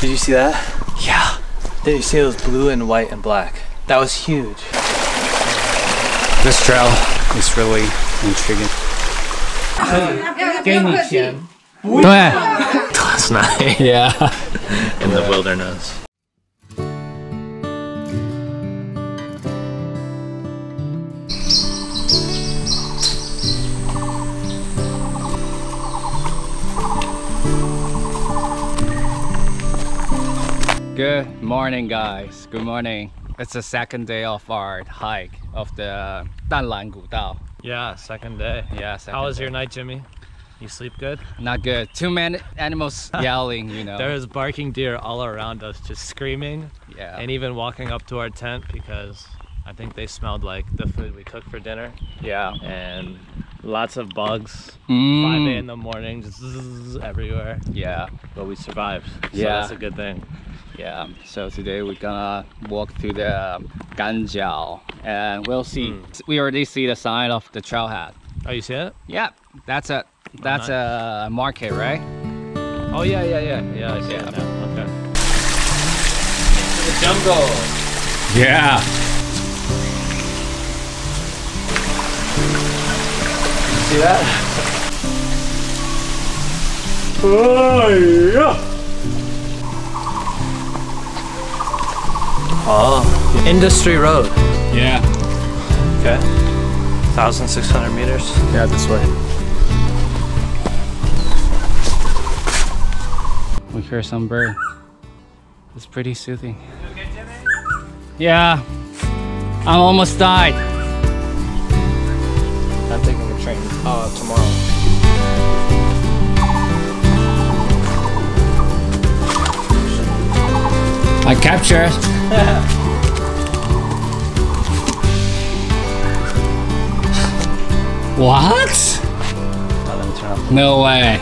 Did you see that? Yeah. Did you see it was blue and white and black? That was huge. This trail is really intriguing. 给你钱。对 Last night. Yeah. In the wilderness. Good morning, guys. Good morning. It's the second day of our hike of the 淡兰古道. Yeah, second day. Yeah. How was your night, Jimmy? You sleep good? Not good. Too many animals yelling, you know. There was barking deer all around us, just screaming. Yeah. And even walking up to our tent because I think they smelled like the food we cooked for dinner. Yeah. And lots of bugs. 5 Mm. in the morning, just zzz everywhere. Yeah. But we survived. So Yeah. that's a good thing. Yeah. So today we're gonna walk through the Ganjiao and we'll see. We already see the sign of the trailhead. Oh, you see it? Yeah. That's a market, right? Oh, yeah. Yeah, I see it now. Okay. Into the jungle. Yeah. See that? Oh, yeah. Oh, industry road. Yeah. Okay. 1,600 meters. Yeah, this way. We hear some bird. It's pretty soothing. You okay, Jimmy? Yeah. I'm almost died. I'm taking the train tomorrow. I captured. What? Let me turn up. No way.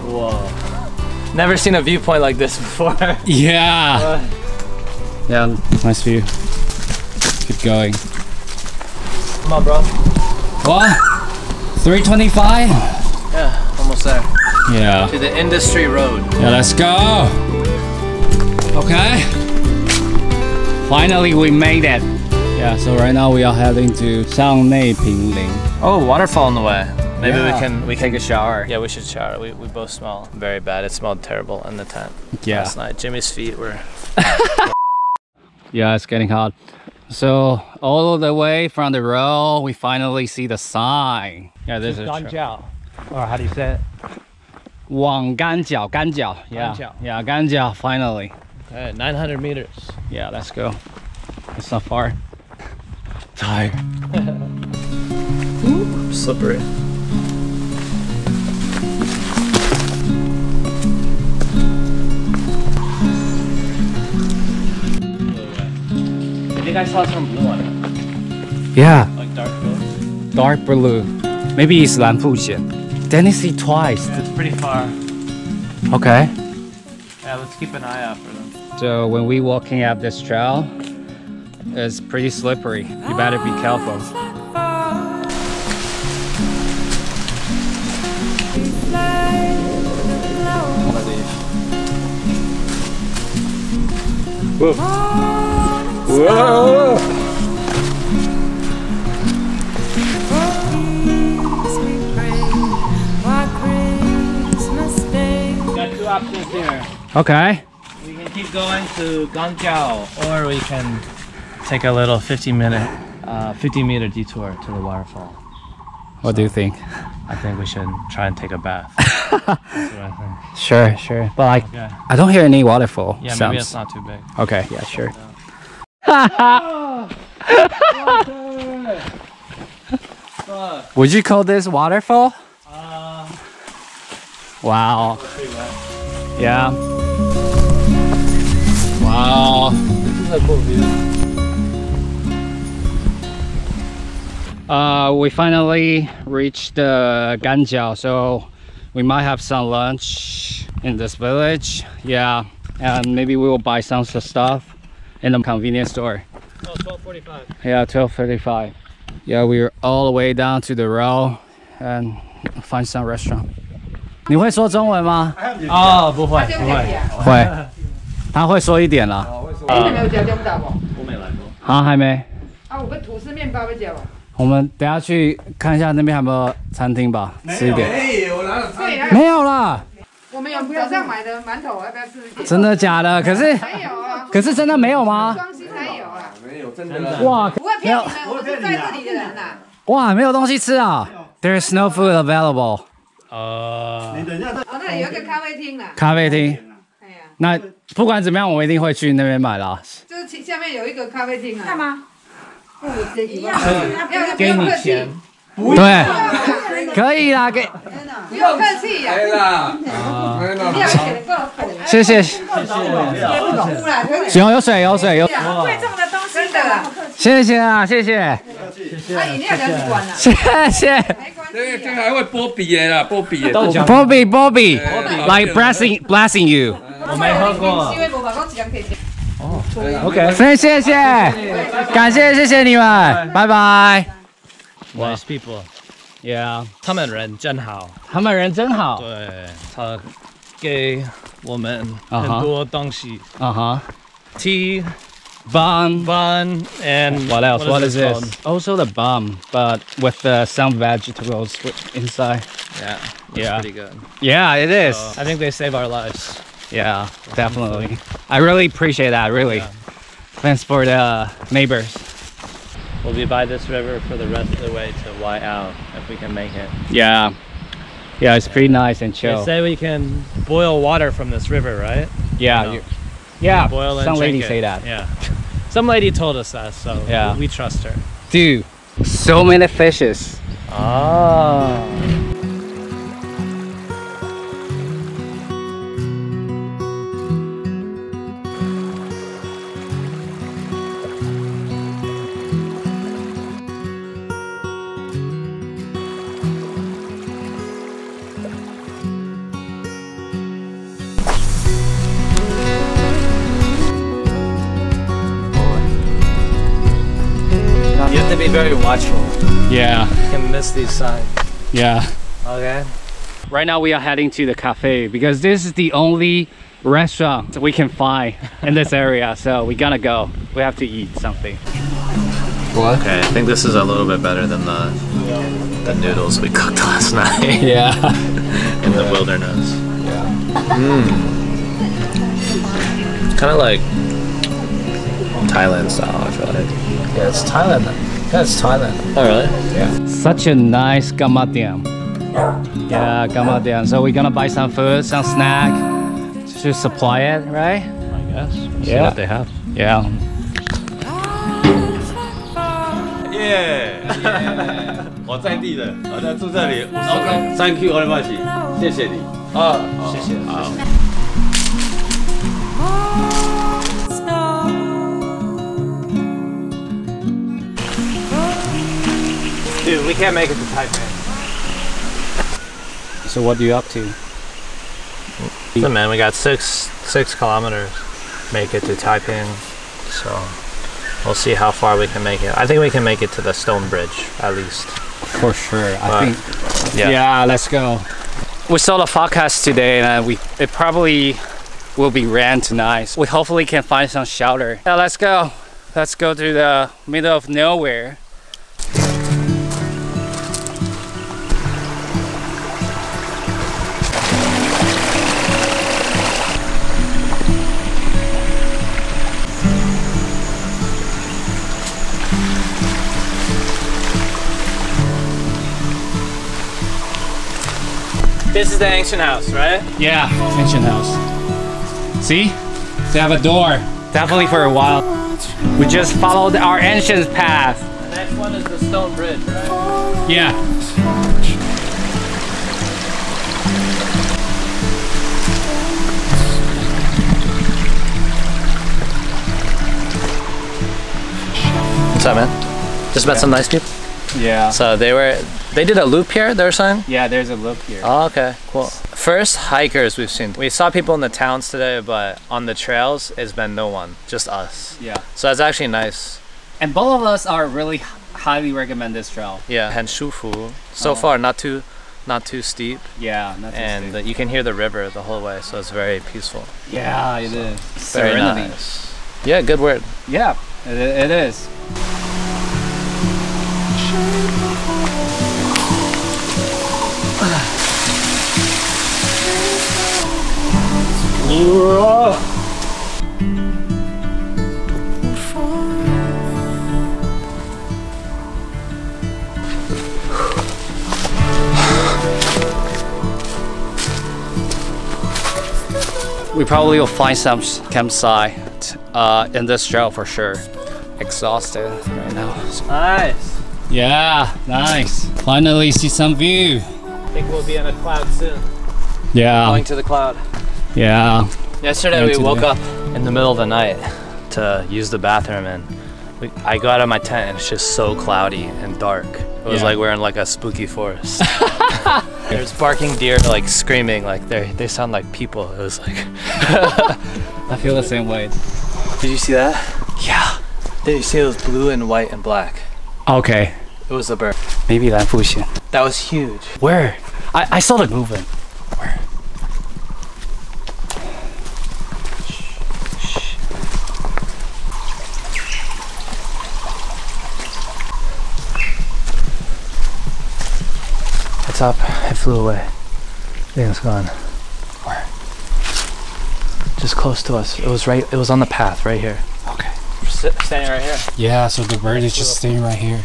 Whoa. Never seen a viewpoint like this before. Yeah. Yeah, nice view. Keep going. Come on, bro. What? 325? Yeah, almost there. Yeah. To the industry road. Yeah, let's go. Okay. Finally, we made it. Yeah, so right now we are heading to sang内平林. Oh, waterfall on the way. Maybe Yeah. we Take can a shower. Yeah, we should shower. We both smell very bad. It smelled terrible in the tent Yeah. last night. Jimmy's feet were. Yeah, it's getting hot. So all the way from the road, we finally see the sign. Yeah, there's a Ganjiao. Or how do you say it? 往干角, yeah, 干角. yeah, 干角, finally. Okay, 900 meters. Yeah, let's go. It's not far. Tired. Slippery. I think I saw some blue on it. Yeah, Like dark blue. dark blue. Maybe it's 蓝富线. Danny see twice. Yeah, it's pretty far. Okay. Yeah, let's keep an eye out for them. So when we walking up this trail, it's pretty slippery. You better be careful. One of these. Whoa. Whoa. Got two options here. Okay. We can keep going to Ganjiao, or we can take a little 50-meter detour to the waterfall. What do you think? I think we should try and take a bath. That's what I think. Sure. But like, Okay. I don't hear any waterfall Yeah, sounds. maybe it's not too big. Okay, yeah, sure. Would you call this waterfall? Wow. Yeah. Wow. This is a cool view. We finally reached the Ganjiao, so we might have some lunch in this village. Yeah, and maybe we will buy some stuff in the convenience store. Oh, 12:45. Yeah, 12:35. Yeah, we're all the way down to the road and find some restaurant. 你会说中文吗？哦，不会，不会。会。他会说一点啦。你们有吃中岛不？我没来过。好，还没。啊，我们吐司面包要吃不？我们等下去看一下那边有没有餐厅吧，吃一点。没有哪有餐厅？没有啦。我们有早上买的馒头，要不要试一点？真的假的？可是没有啊。可是真的没有吗？双溪才有啊。没有，真的。哇，不会骗你们，我是在这里的人呐。哇，没有东西吃啊 ！There's no food available。你等一下，哦，那里有一个咖啡厅啦。咖啡厅。哎呀，那不管怎么样，我一定会去那边买啦。就是下面有一个咖啡厅啊。干嘛？一样，给你钱。对，可以啦，给。不用客气呀。来啦！谢谢。行，有水，有水，有。贵重的东西真的啦。谢谢啊，谢谢。他饮料两管啦。谢谢。没关系。这还会波比的啦，波比的。Bobby，like blessing you。我没喝过。哦 ，OK， 谢谢，感谢，谢谢你们，拜拜。Nice people. Yeah， 他们人真好。他们人真好。对，他给我们很多东西。Tea, bun, and what else? What is this? called? Also the bun, but with some vegetables inside. Yeah, pretty good. Yeah, it is. I think they save our lives. Yeah, definitely. I really appreciate that. Really. Yeah. Thanks for the neighbors. We'll be by this river for the rest of the way to Y out if we can make it. Yeah. Yeah, it's pretty nice and They chill. say we can boil water from this river, right? Yeah. No. Yeah. Boil and Some drink ladies it. say that. Yeah. Some lady told us that, so Yeah. we trust her. Dude, so many fishes. Ah. You have to be very watchful. Yeah. You can miss these signs. Yeah. Okay. Right now we are heading to the cafe because this is the only restaurant we can find in this area. So we're gonna go. We have to eat something. What? Okay, I think this is a little bit better than the noodles we cooked last night. Yeah. In the wilderness. Kind of like Thailand style, I feel like. Yeah, it's Thailand. Yeah, it's Thailand. Oh, really? Yeah. Such a nice gamadiam. Yeah, gamadiam. So we're gonna buy some food, some snack to supply it, right? I guess. See Yeah. what they have. Yeah. 耶！我在地的，我在住这里。OK。Thank you very much，谢谢你。哦，谢谢。好。 Dude, we can't make it to Taipei. So what are you up to? So man, we got six kilometers. Make it to Taipei. So we'll see how far we can make it. I think we can make it to the stone bridge at least. For sure. I think. Yeah. Let's go. We saw the forecast today, and it probably will be rain tonight. We hopefully can find some shelter. Yeah, let's go. Let's go to the middle of nowhere. This is the ancient house, right? Yeah, ancient house. See? They have a door. Definitely for a while. We just followed our ancient path. The next one is the stone bridge, right? Yeah. What's up, man? Just met some nice people. Yeah. So they did a loop here, they were saying? Yeah, there's a loop here. Oh, okay, cool. First hikers we've seen. We saw people in the towns today, but on the trails, it's been no one, just us. Yeah. So it's actually nice. And both of us are really highly recommend this trail. Yeah, 很舒服. So far, not too not too steep, Yeah, and you can hear the river the whole way, so it's very peaceful. yeah, it is. Very Serenity. nice. Yeah, good word. Yeah, it is. We probably will find some campsite in this trail for sure. Exhausted right now. Nice. Yeah, nice. Finally see some view. I think we'll be in a cloud soon. Yeah, Going to the cloud. yeah. Yesterday we woke up in the middle of the night to use the bathroom, and I go out of my tent and it's just so cloudy and dark. It was like we're in like a spooky forest. There's barking deer like screaming, like they sound like people. It was like I feel the same way. Did you see that? Yeah. Did you see it was blue and white and black? Okay, It was a bird. maybe that Fuxian. That was huge. Where? I saw the movement. Where? It's up. It flew away. I think it's gone. Where? Just close to us. It was right. It was on the path right here. Okay. Standing right here. Yeah, so the bird is just staying right here.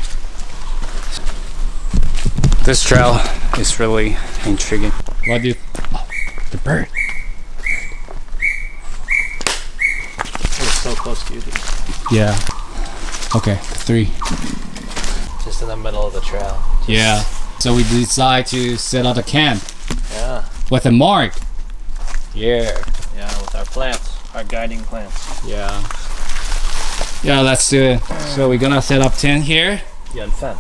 This trail is really intriguing. What do you... Oh, the bird. It was so close to you, dude. Yeah. Okay, 3. Just in the middle of the trail. Yeah. So we decide to set up a camp Yeah. with a mark. Yeah. Yeah, with our plants, our guiding plants. Yeah. Yeah, let's do it. So we're gonna set up tent here. Yun Fen.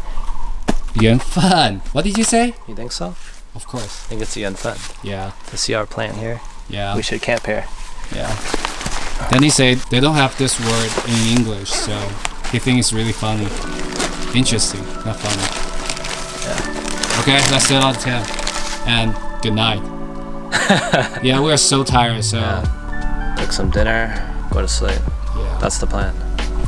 Yuan Fan. What did you say? You think so? Of course. I think it's Yun Fen. Yeah. To see our plant here, Yeah. we should camp here. Yeah. Then he said they don't have this word in English, so he thinks it's really funny. Interesting, not funny. Yeah. Okay, let's set out 10. And good night. Yeah, we are so tired, so Yeah. Cook some dinner, go to sleep. yeah. That's the plan.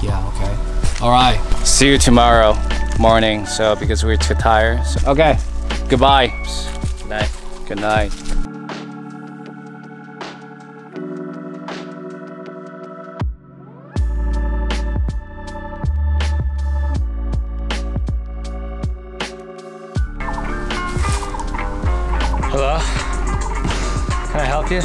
Yeah, okay. Alright. See you tomorrow morning, so because we're too tired. So, okay. Goodbye. Good night. Good night. Hello? Can I help you?